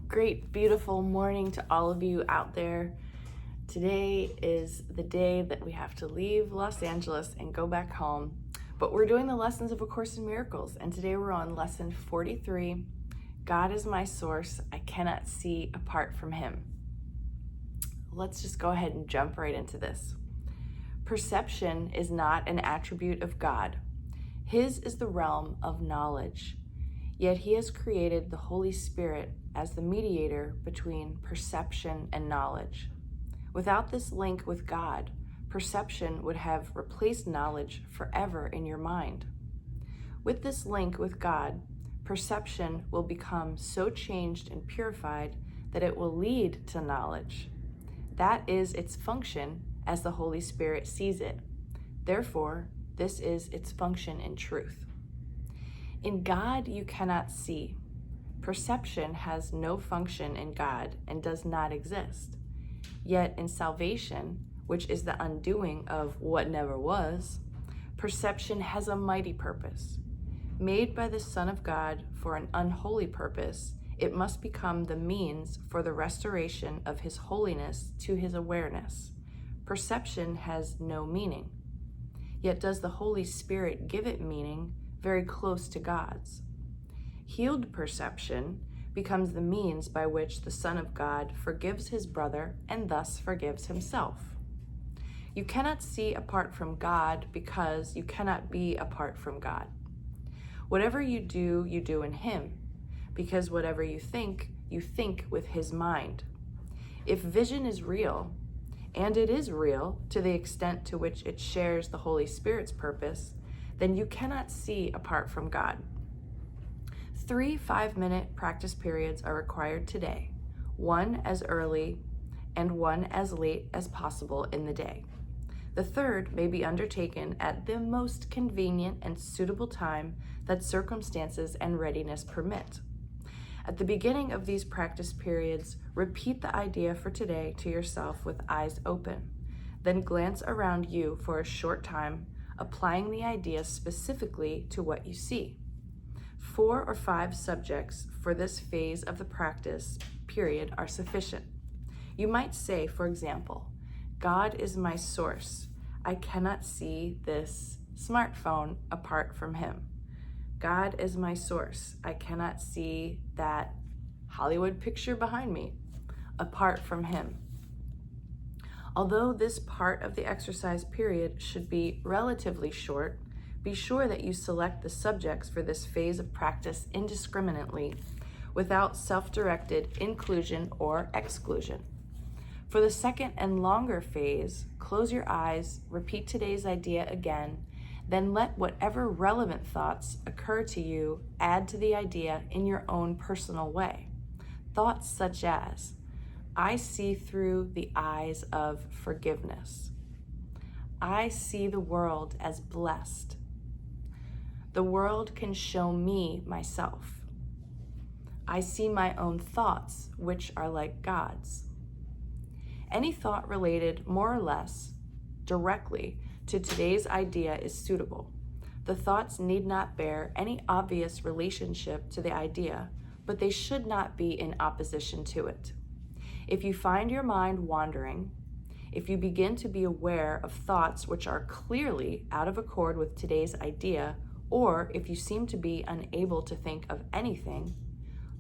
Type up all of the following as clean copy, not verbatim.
Great, beautiful morning to all of you out there. Today is the day that we have to leave Los Angeles and go back home, but we're doing the lessons of A Course in Miracles, and today we're on lesson 43, God is my source, I cannot see apart from Him. Let's just go ahead and jump right into this. Perception is not an attribute of God. His is the realm of knowledge. Yet He has created the Holy Spirit as the mediator between perception and knowledge. Without this link with God, perception would have replaced knowledge forever in your mind. With this link with God, perception will become so changed and purified that it will lead to knowledge. That is its function as the Holy Spirit sees it. Therefore, this is its function in truth. In God, you cannot see. Perception has no function in God and does not exist. Yet in salvation, which is the undoing of what never was, perception has a mighty purpose. Made by the Son of God for an unholy purpose, it must become the means for the restoration of His holiness to His awareness. Perception has no meaning. Yet does the Holy Spirit give it meaning very close to God's. Healed perception becomes the means by which the Son of God forgives his brother and thus forgives himself. You cannot see apart from God because you cannot be apart from God. Whatever you do in Him, because whatever you think with His mind. If vision is real, and it is real to the extent to which it shares the Holy Spirit's purpose, then you cannot see apart from God. 3 5-minute practice periods are required today, one as early and one as late as possible in the day. The third may be undertaken at the most convenient and suitable time that circumstances and readiness permit. At the beginning of these practice periods, repeat the idea for today to yourself with eyes open. Then glance around you for a short time, applying the idea specifically to what you see. 4 or 5 subjects for this phase of the practice period are sufficient. You might say, for example, God is my source. I cannot see this smartphone apart from Him. God is my source. I cannot see that Hollywood picture behind me apart from Him. Although this part of the exercise period should be relatively short, be sure that you select the subjects for this phase of practice indiscriminately without self-directed inclusion or exclusion. For the second and longer phase, close your eyes, repeat today's idea again, then let whatever relevant thoughts occur to you add to the idea in your own personal way. Thoughts such as, I see through the eyes of forgiveness. I see the world as blessed. The world can show me myself. I see my own thoughts, which are like God's. Any thought related more or less directly to today's idea is suitable. The thoughts need not bear any obvious relationship to the idea, but they should not be in opposition to it. If you find your mind wandering, if you begin to be aware of thoughts which are clearly out of accord with today's idea, or if you seem to be unable to think of anything,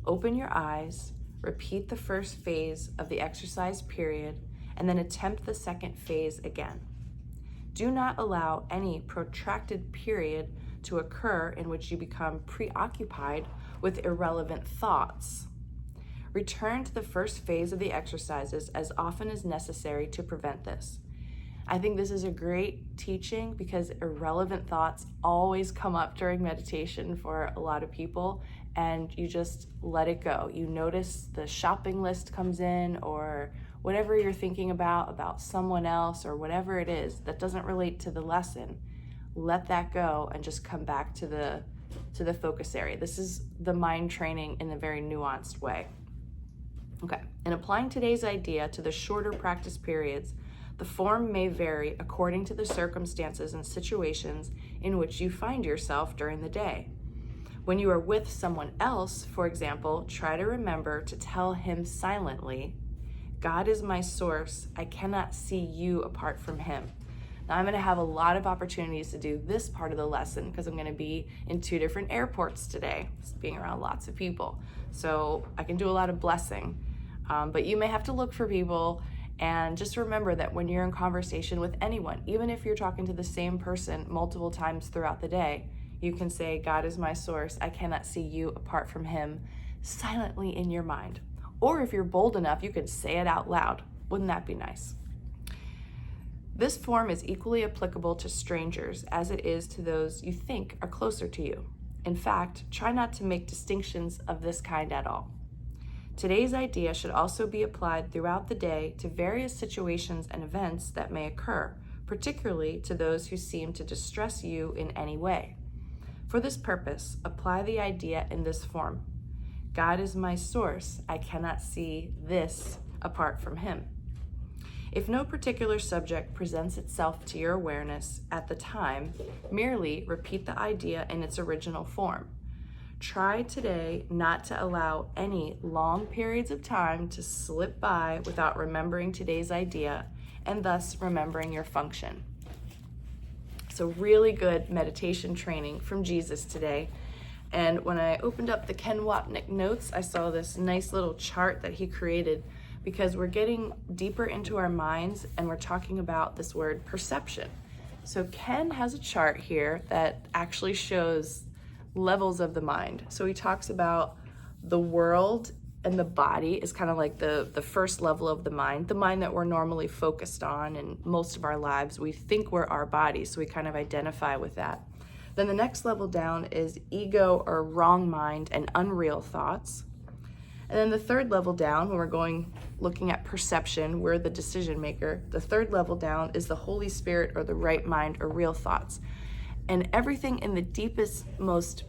open your eyes, repeat the first phase of the exercise period, and then attempt the second phase again. Do not allow any protracted period to occur in which you become preoccupied with irrelevant thoughts. Return to the first phase of the exercises as often as necessary to prevent this. I think this is a great teaching because irrelevant thoughts always come up during meditation for a lot of people, and you just let it go. You notice the shopping list comes in, or whatever you're thinking about someone else, or whatever it is that doesn't relate to the lesson. Let that go and just come back to the focus area. This is the mind training in a very nuanced way. Okay, in applying today's idea to the shorter practice periods, the form may vary according to the circumstances and situations in which you find yourself during the day. When you are with someone else, for example, try to remember to tell him silently, God is my source. I cannot see you apart from him. Now I'm going to have a lot of opportunities to do this part of the lesson because I'm going to be in 2 different airports today, being around lots of people. So I can do a lot of blessing, but you may have to look for people. And just remember that when you're in conversation with anyone, even if you're talking to the same person multiple times throughout the day, you can say, God is my source. I cannot see you apart from him, silently in your mind. Or if you're bold enough, you could say it out loud. Wouldn't that be nice? This form is equally applicable to strangers as it is to those you think are closer to you. In fact, try not to make distinctions of this kind at all. Today's idea should also be applied throughout the day to various situations and events that may occur, particularly to those who seem to distress you in any way. For this purpose, apply the idea in this form. God is my source. I cannot see this apart from him. If no particular subject presents itself to your awareness at the time, merely repeat the idea in its original form. Try today not to allow any long periods of time to slip by without remembering today's idea and thus remembering your function. So really good meditation training from Jesus today. And when I opened up the Ken Wapnick notes, I saw this nice little chart that he created because we're getting deeper into our minds and we're talking about this word perception. So Ken has a chart here that actually shows levels of the mind. So he talks about the world and the body is kind of like the first level of the mind that we're normally focused on in most of our lives. We think we're our body, so we kind of identify with that. Then the next level down is ego or wrong mind and unreal thoughts. And then the third level down, when we're looking at perception, we're the decision maker. The third level down is the Holy Spirit or the right mind or real thoughts. And everything in the deepest, most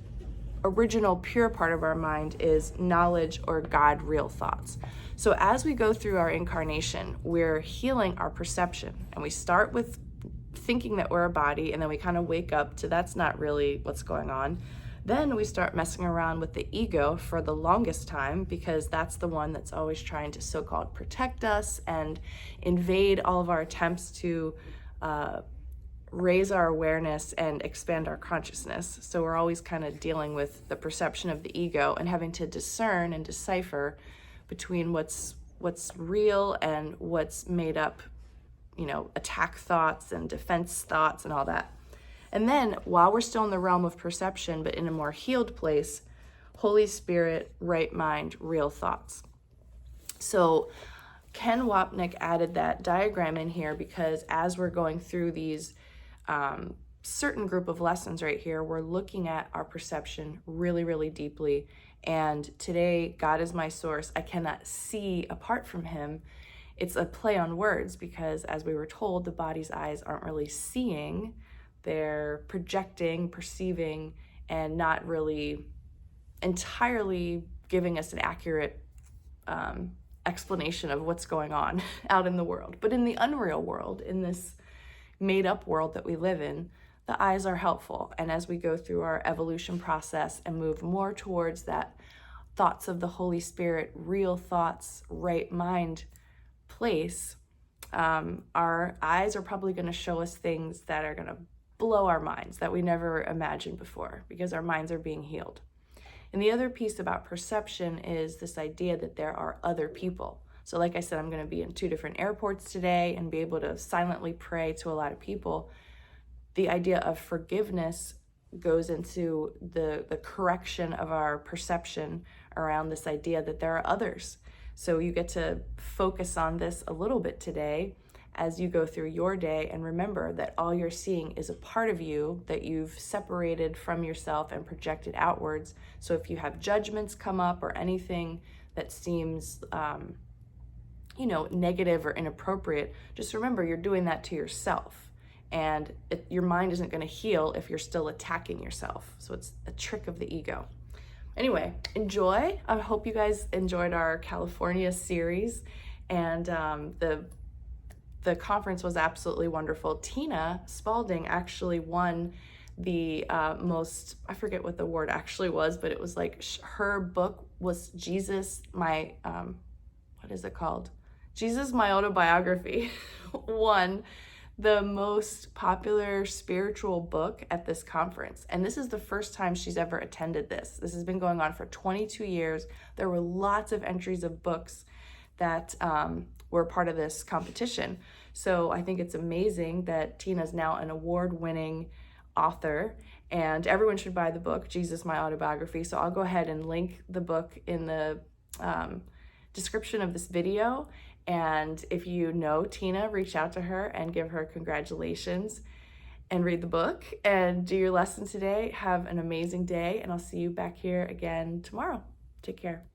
original, pure part of our mind is knowledge or God real thoughts. So as we go through our incarnation, we're healing our perception. And we start with thinking that we're a body, and then we kind of wake up to that's not really what's going on. Then we start messing around with the ego for the longest time because that's the one that's always trying to so-called protect us and invade all of our attempts to raise our awareness and expand our consciousness. So we're always kind of dealing with the perception of the ego and having to discern and decipher between what's real and what's made up, attack thoughts and defense thoughts and all that. And then while we're still in the realm of perception, but in a more healed place, Holy Spirit, right mind, real thoughts. So Ken Wapnick added that diagram in here because as we're going through these certain group of lessons right here, we're looking at our perception really, really deeply. And today, God is my source. I cannot see apart from him. It's a play on words because as we were told, the body's eyes aren't really seeing. They're projecting, perceiving, and not really entirely giving us an accurate explanation of what's going on out in the world. But in the unreal world, in this made-up world that we live in, the eyes are helpful. And as we go through our evolution process and move more towards that thoughts of the Holy Spirit, real thoughts, right mind place, our eyes are probably going to show us things that are going to blow our minds that we never imagined before because our minds are being healed. And the other piece about perception is this idea that there are other people. So like I said, I'm going to be in 2 different airports today and be able to silently pray to a lot of people. The idea of forgiveness goes into the correction of our perception around this idea that there are others. So you get to focus on this a little bit today as you go through your day and remember that all you're seeing is a part of you that you've separated from yourself and projected outwards. So if you have judgments come up or anything that seems negative or inappropriate, just remember you're doing that to yourself. And your mind isn't going to heal if you're still attacking yourself. So it's a trick of the ego. Anyway, enjoy. I hope you guys enjoyed our California series. And the conference was absolutely wonderful. Tina Spalding actually won the most, I forget what the word actually was, but it was like her book was Jesus, my, what is it called? Jesus, My Autobiography, won the most popular spiritual book at this conference. And this is the first time she's ever attended this. This has been going on for 22 years. There were lots of entries of books that were part of this competition. So I think it's amazing that Tina's now an award-winning author, and everyone should buy the book, Jesus, My Autobiography. So I'll go ahead and link the book in the description of this video. And if you know Tina, reach out to her and give her congratulations and read the book and do your lesson today. Have an amazing day, and I'll see you back here again tomorrow. Take care.